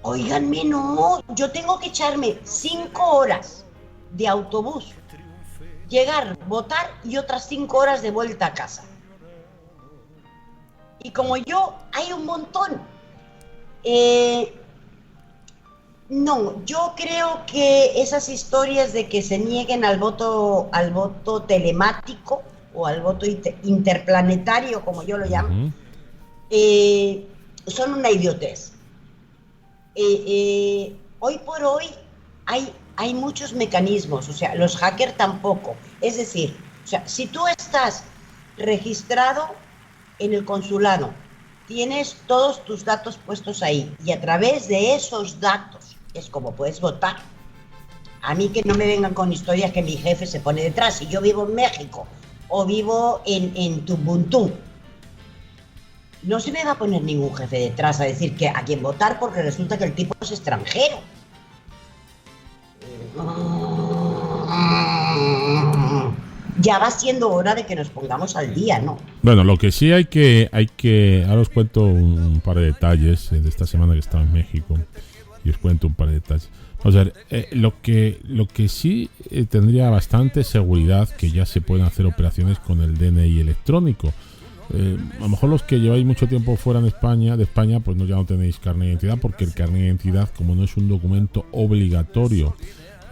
Óiganme, no, yo tengo que echarme 5 horas de autobús, llegar, votar y otras 5 horas de vuelta a casa. Y como yo, hay un montón. Eh, no, yo creo que esas historias de que se nieguen al voto telemático o al voto interplanetario, como yo lo llamo, Ujú. son una idiotez. Hoy por hoy hay muchos mecanismos, o sea, los hackers tampoco. Es decir, o sea, si tú estás registrado en el consulado, tienes todos tus datos puestos ahí y a través de esos datos es como puedes votar. A mí que no me vengan con historias que mi jefe se pone detrás. Si yo vivo en México o vivo en Tubuntu, no se me va a poner ningún jefe detrás a decir que a quién votar porque resulta que el tipo es extranjero. Ya va siendo hora de que nos pongamos al día, ¿no? Bueno, lo que sí ahora os cuento un par de detalles de esta semana que estaba en México y os cuento un par de detalles. Vamos a ver, lo que sí tendría bastante seguridad que ya se pueden hacer operaciones con el DNI electrónico. A lo mejor los que lleváis mucho tiempo fuera de España, pues ya no tenéis carnet de identidad, porque el carnet de identidad, como no es un documento obligatorio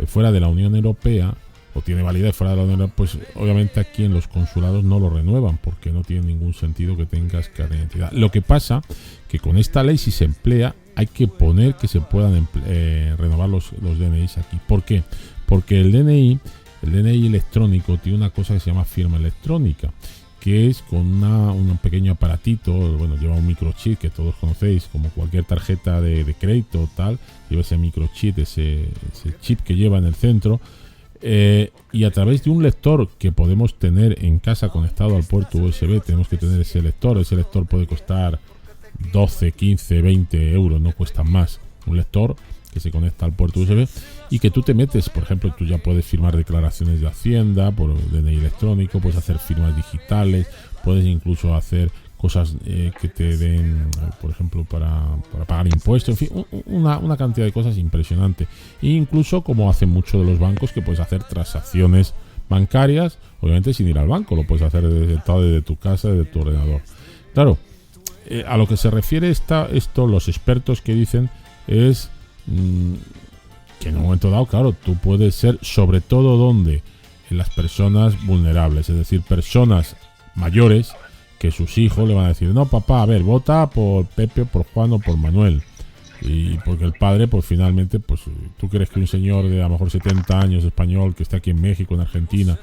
fuera de la Unión Europea, o tiene validez fuera de la Unión Europea, pues obviamente aquí en los consulados no lo renuevan, porque no tiene ningún sentido que tengas carnet de identidad. Lo que pasa que con esta ley, si se emplea, hay que poner que se puedan renovar los DNIs aquí. ¿Por qué? Porque el DNI electrónico tiene una cosa que se llama firma electrónica, que es con un pequeño aparatito, bueno, lleva un microchip que todos conocéis, como cualquier tarjeta de crédito o tal, lleva ese microchip, ese chip que lleva en el centro, y a través de un lector que podemos tener en casa conectado al puerto USB, tenemos que tener ese lector puede costar 12, 15, 20 euros, no cuesta más, un lector que se conecta al puerto USB y que tú te metes, por ejemplo, tú ya puedes firmar declaraciones de Hacienda por DNI electrónico, puedes hacer firmas digitales, puedes incluso hacer cosas que te den, por ejemplo, para pagar impuestos, en fin, una cantidad de cosas impresionante. E incluso, como hacen muchos de los bancos, que puedes hacer transacciones bancarias, obviamente sin ir al banco, lo puedes hacer desde tu casa, desde tu ordenador. Claro, a lo que se refiere esto, los expertos que dicen es que en un momento dado, claro, tú puedes ser, sobre todo donde, en las personas vulnerables, es decir, personas mayores que sus hijos le van a decir, no papá, a ver, vota por Pepe, por Juan o por Manuel, y porque el padre, pues finalmente, pues tú crees que un señor de a lo mejor 70 años español que está aquí en México, en Argentina,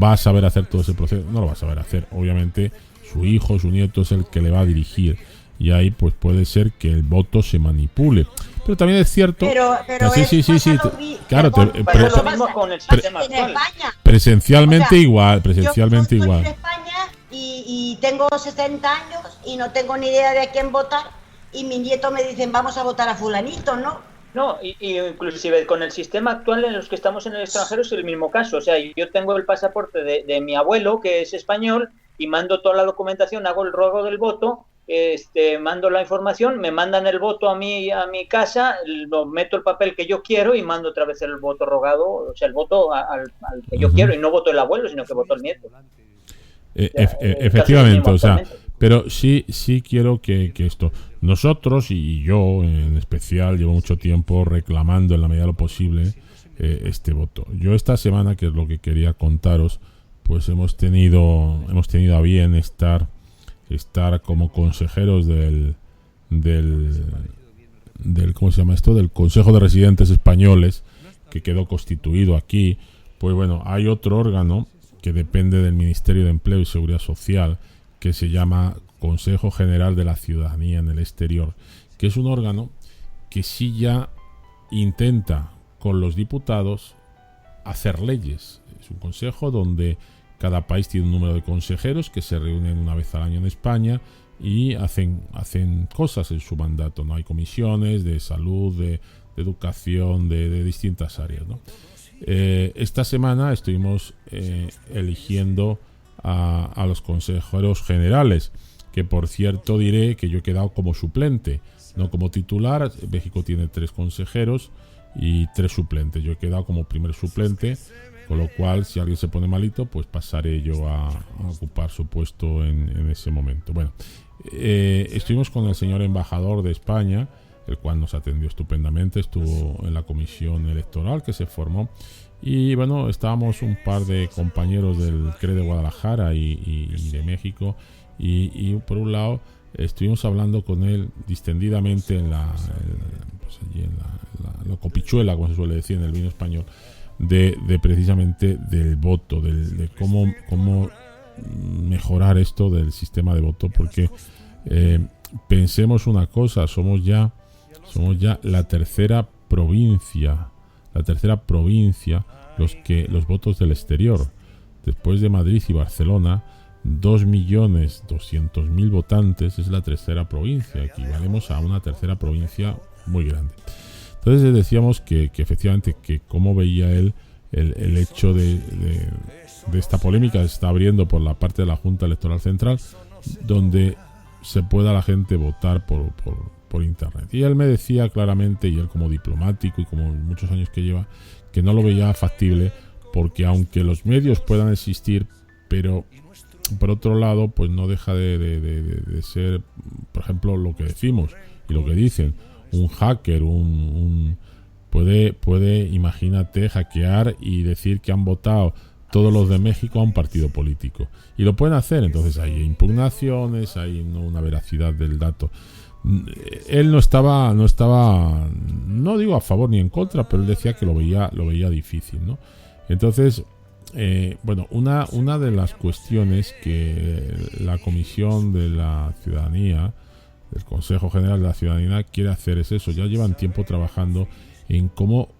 va a saber hacer todo ese proceso. No lo va a saber hacer, obviamente su hijo, su nieto es el que le va a dirigir, y ahí pues puede ser que el voto se manipule. Pero también es cierto. Pero sí. Claro, Pues lo mismo con el sistema actual. Presencialmente, o sea, igual, yo igual. En España y tengo 60 años y no tengo ni idea de a quién votar y mi nieto me dicen vamos a votar a fulanito, ¿no? No, y inclusive con el sistema actual en los que estamos en el extranjero es el mismo caso. O sea, yo tengo el pasaporte de mi abuelo, que es español, y mando toda la documentación, hago el ruego del voto, mando la información, me mandan el voto a mi casa, meto el papel que yo quiero y mando otra vez el voto rogado, o sea, el voto al que yo quiero, y no voto el abuelo, sino que voto el nieto. Efectivamente, o sea, pero sí quiero que esto, nosotros y yo en especial llevo mucho tiempo reclamando en la medida de lo posible este voto. Yo esta semana, que es lo que quería contaros, pues hemos tenido a bien estar como consejeros del ¿cómo se llama esto? Del Consejo de Residentes Españoles, que quedó constituido aquí. Pues bueno, hay otro órgano que depende del Ministerio de Empleo y Seguridad Social, que se llama Consejo General de la Ciudadanía en el Exterior, que es un órgano que sí ya intenta con los diputados hacer leyes. Es un consejo donde cada país tiene un número de consejeros que se reúnen una vez al año en España y hacen cosas en su mandato, ¿no? Hay comisiones de salud, de educación, de distintas áreas, ¿no? Esta semana estuvimos eligiendo a los consejeros generales, que por cierto diré que yo he quedado como suplente. no como titular. México tiene 3 consejeros y 3 suplentes. Yo he quedado como primer suplente, con lo cual si alguien se pone malito, pues pasaré yo a ocupar su puesto en ese momento. Bueno, estuvimos con el señor embajador de España, el cual nos atendió estupendamente. Estuvo en la comisión electoral que se formó, y bueno, estábamos un par de compañeros del CRE de Guadalajara y de México, y por un lado estuvimos hablando con él distendidamente en la copichuela, como se suele decir en el vino español, de precisamente del voto, de cómo mejorar esto del sistema de voto, porque pensemos una cosa, somos ya la tercera provincia los votos del exterior, después de Madrid y Barcelona. 2.200.000 votantes, es la tercera provincia, equivalemos a una tercera provincia muy grande. Entonces decíamos que efectivamente, que cómo veía él el hecho de esta polémica que se está abriendo por la parte de la Junta Electoral Central, donde se pueda la gente votar por internet. Y él me decía claramente, y él como diplomático y como muchos años que lleva, que no lo veía factible, porque aunque los medios puedan existir, pero por otro lado, pues no deja de ser, por ejemplo, lo que decimos y lo que dicen, un hacker, puede, imagínate, hackear y decir que han votado todos los de México a un partido político, y lo pueden hacer. Entonces hay impugnaciones, hay una veracidad del dato. Él no estaba, no digo a favor ni en contra, pero él decía que lo veía difícil, ¿no? Entonces, bueno, una de las cuestiones que la Comisión de la Ciudadanía, el Consejo General de la Ciudadanía, quiere hacer es eso. Ya llevan tiempo trabajando en cómo,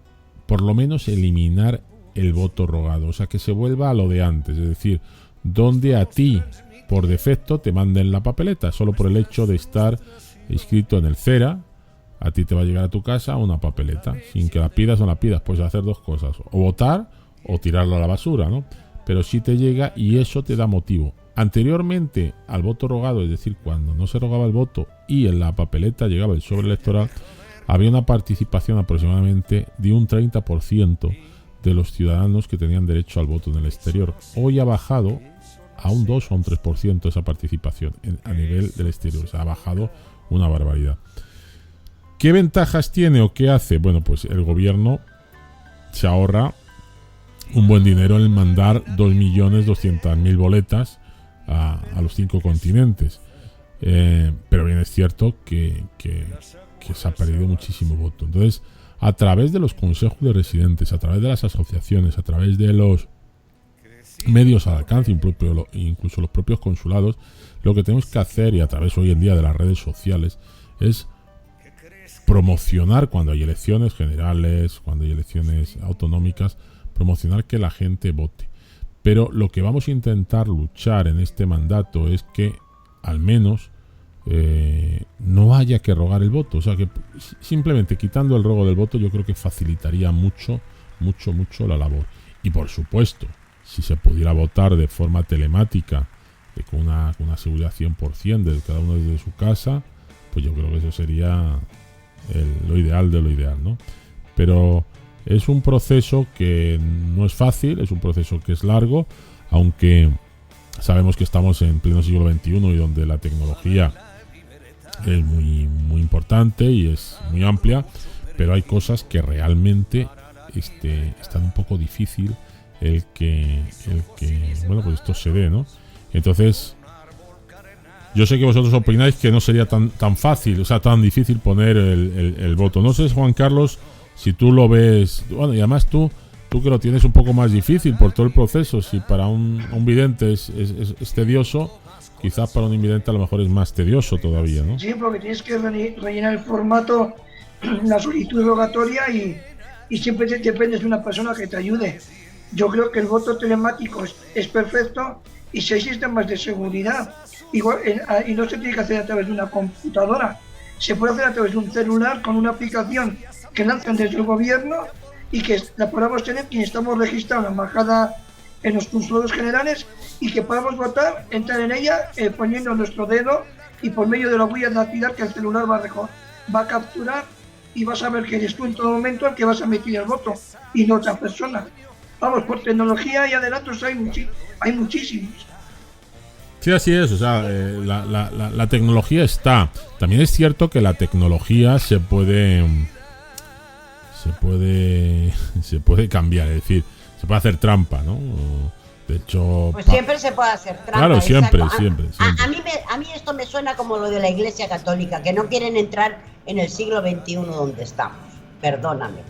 por lo menos, eliminar el voto rogado, o sea, que se vuelva a lo de antes, es decir, donde a ti, por defecto, te manden la papeleta, solo por el hecho de estar inscrito en el CERA, a ti te va a llegar a tu casa una papeleta, sin que la pidas o no la pidas. Puedes hacer 2 cosas, o votar o tirarlo a la basura, ¿no? Pero sí te llega, y eso te da motivo. Anteriormente al voto rogado, es decir, cuando no se rogaba el voto y en la papeleta llegaba el sobre electoral, había una participación aproximadamente de un 30% de los ciudadanos que tenían derecho al voto en el exterior. Hoy ha bajado a un 2 o un 3% esa participación a nivel del exterior. O sea, ha bajado una barbaridad. ¿Qué ventajas tiene o qué hace? Bueno, pues el gobierno se ahorra un buen dinero en mandar 2.200.000 boletas a los 5 continentes. Pero bien es cierto que se ha perdido muchísimo voto. Entonces, a través de los consejos de residentes, a través de las asociaciones, a través de los medios al alcance, incluso los propios consulados, lo que tenemos que hacer, y a través hoy en día de las redes sociales, es promocionar cuando hay elecciones generales, cuando hay elecciones autonómicas, promocionar que la gente vote. Pero lo que vamos a intentar luchar en este mandato es que al menos no haya que rogar el voto. O sea, que simplemente quitando el rogo del voto, yo creo que facilitaría mucho la labor. Y por supuesto, si se pudiera votar de forma telemática, con una seguridad 100% de cada uno desde su casa, pues yo creo que eso sería lo ideal de lo ideal, ¿no? Pero es un proceso que no es fácil, es un proceso que es largo, aunque sabemos que estamos en pleno siglo XXI y donde la tecnología es muy, muy importante y es muy amplia, pero hay cosas que realmente están un poco difícil el que bueno, pues esto se dé, ¿no? Entonces, yo sé que vosotros opináis que no sería tan fácil, o sea, tan difícil poner el voto. No sé, Juan Carlos, si tú lo ves, bueno, y además tú que lo tienes un poco más difícil por todo el proceso, si para un vidente es tedioso, quizás para un invidente a lo mejor es más tedioso todavía, ¿no? Sí, porque tienes que rellenar el formato, la solicitud rogatoria y siempre dependes de una persona que te ayude. Yo creo que el voto telemático es perfecto, y si hay sistemas de seguridad, igual, y no se tiene que hacer a través de una computadora, se puede hacer a través de un celular con una aplicación que lanzan desde el gobierno y que la podamos tener quienes estamos registrados en la embajada, en los consulados generales, y que podamos votar, entrar en ella poniendo nuestro dedo, y por medio de la huella dactilar que el celular va va a capturar y vas a ver que eres tú en todo momento el que vas a emitir el voto y no otra persona. Vamos, por tecnología y adelantos hay muchísimos. Sí, así es. O sea, la tecnología está. También es cierto que la tecnología se puede cambiar, es decir, se puede hacer trampa, ¿no? De hecho, pues siempre se puede hacer trampa. Claro, siempre. A mí esto me suena como lo de la Iglesia Católica, que no quieren entrar en el siglo XXI donde estamos. Perdóname.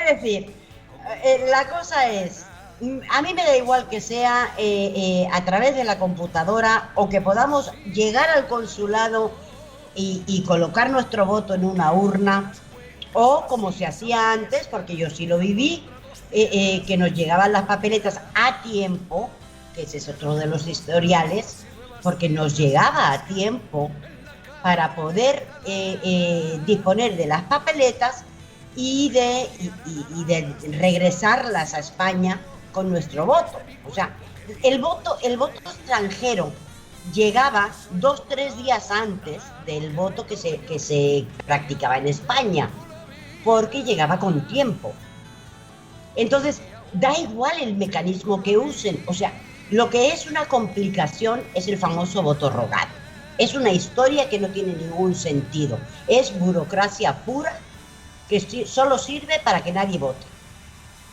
Es decir, la cosa es, a mí me da igual que sea a través de la computadora o que podamos llegar al consulado y colocar nuestro voto en una urna, o como se hacía antes, porque yo sí lo viví, que nos llegaban las papeletas a tiempo, que ese es otro de los historiales, porque nos llegaba a tiempo para poder disponer de las papeletas y de regresarlas a España con nuestro voto. O sea, el voto extranjero llegaba 2-3 días antes del voto que se practicaba en España, porque llegaba con tiempo. Entonces, da igual el mecanismo que usen. O sea, lo que es una complicación es el famoso voto rogado. Es una historia que no tiene ningún sentido. Es burocracia pura que solo sirve para que nadie vote.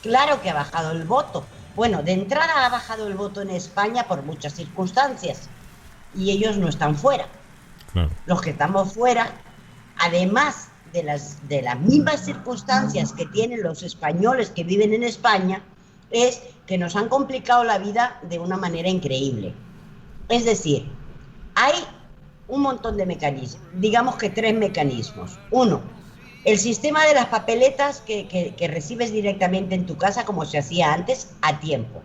Claro que ha bajado el voto. Bueno, de entrada ha bajado el voto en España por muchas circunstancias. Y ellos no están fuera. Claro. Los que estamos fuera, además de las mismas circunstancias que tienen los españoles que viven en España, es que nos han complicado la vida de una manera increíble. Es decir, hay un montón de mecanismos, digamos que 3 mecanismos. 1, el sistema de las papeletas que recibes directamente en tu casa, como se hacía antes, a tiempo.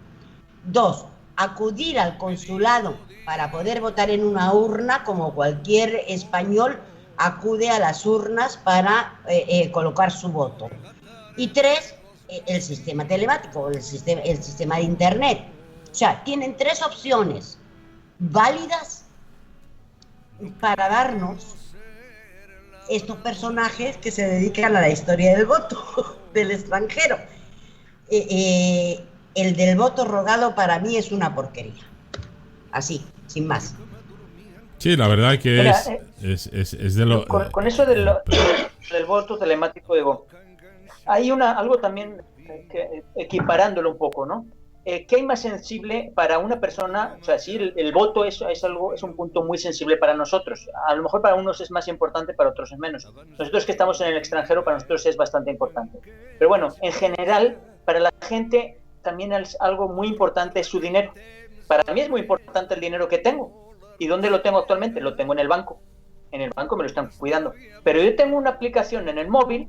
2, acudir al consulado para poder votar en una urna, como cualquier español acude a las urnas para colocar su voto. Y 3, el sistema telemático, el sistema de internet. O sea, tienen 3 opciones válidas para darnos estos personajes que se dedican a la historia del voto del extranjero. El del voto rogado para mí es una porquería. Así, sin más. Sí, la verdad que mira, es de lo... Con eso del voto telemático, digo, hay algo también equiparándolo un poco, ¿no? ¿Qué hay más sensible para una persona? O sea, sí, el voto es un punto muy sensible para nosotros. A lo mejor para unos es más importante, para otros es menos. Nosotros que estamos en el extranjero, para nosotros es bastante importante. Pero bueno, en general, para la gente también es algo muy importante su dinero. Para mí es muy importante el dinero que tengo. ¿Y dónde lo tengo actualmente? Lo tengo en el banco. En el banco me lo están cuidando. Pero yo tengo una aplicación en el móvil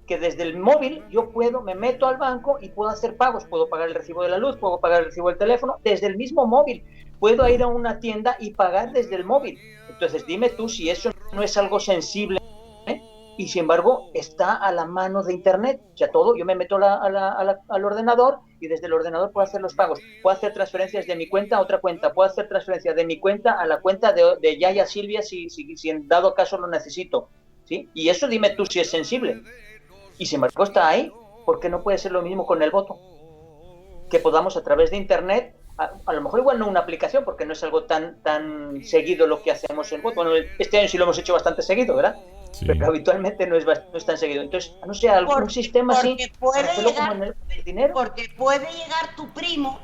que desde el móvil yo me meto al banco y puedo hacer pagos. Puedo pagar el recibo de la luz, puedo pagar el recibo del teléfono desde el mismo móvil. Puedo ir a una tienda y pagar desde el móvil. Entonces dime tú si eso no es algo sensible, ¿eh? Y sin embargo está a la mano de internet. O sea, todo, yo me meto al ordenador y desde el ordenador puedo hacer los pagos. Puedo hacer transferencias de mi cuenta a otra cuenta. Puedo hacer transferencias de mi cuenta a la cuenta de Yaya Silvia si en dado caso lo necesito, ¿sí? Y eso dime tú si es sensible. Y sin embargo está ahí. ¿Por qué no puede ser lo mismo con el voto? Que podamos a través de internet, a lo mejor igual no una aplicación, porque no es algo tan seguido lo que hacemos en voto. Bueno, este año sí lo hemos hecho bastante seguido, ¿verdad? Sí. Pero habitualmente no es tan seguido. Entonces, no sé, algún sistema así, puede llegar, como en el dinero. Porque puede llegar tu primo,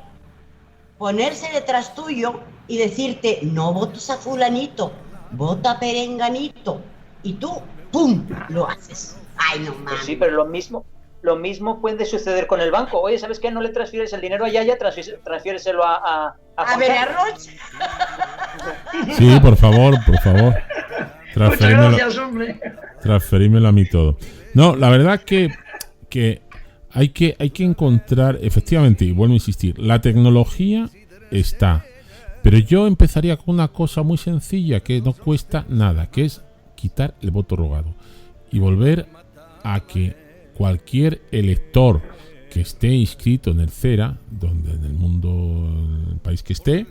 ponerse detrás tuyo y decirte, no votes a fulanito, vota a perenganito. Y tú, ¡pum!, lo haces. Ay, no mames. Pues sí, pero lo mismo puede suceder con el banco. Oye, ¿sabes qué? No le transfieres el dinero a Yaya, transfiéreselo a ver, a Roche. Sí, por favor. Muchas gracias, hombre. Transferímelo a mí todo. No, la verdad que hay que encontrar, efectivamente, y vuelvo a insistir, la tecnología está, pero yo empezaría con una cosa muy sencilla que no cuesta nada, que es quitar el voto rogado y volver a que cualquier elector que esté inscrito en el CERA, donde en el mundo, en el país que esté,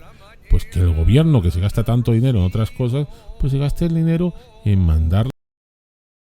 pues que el gobierno, que se gasta tanto dinero en otras cosas, pues se gaste el dinero en mandar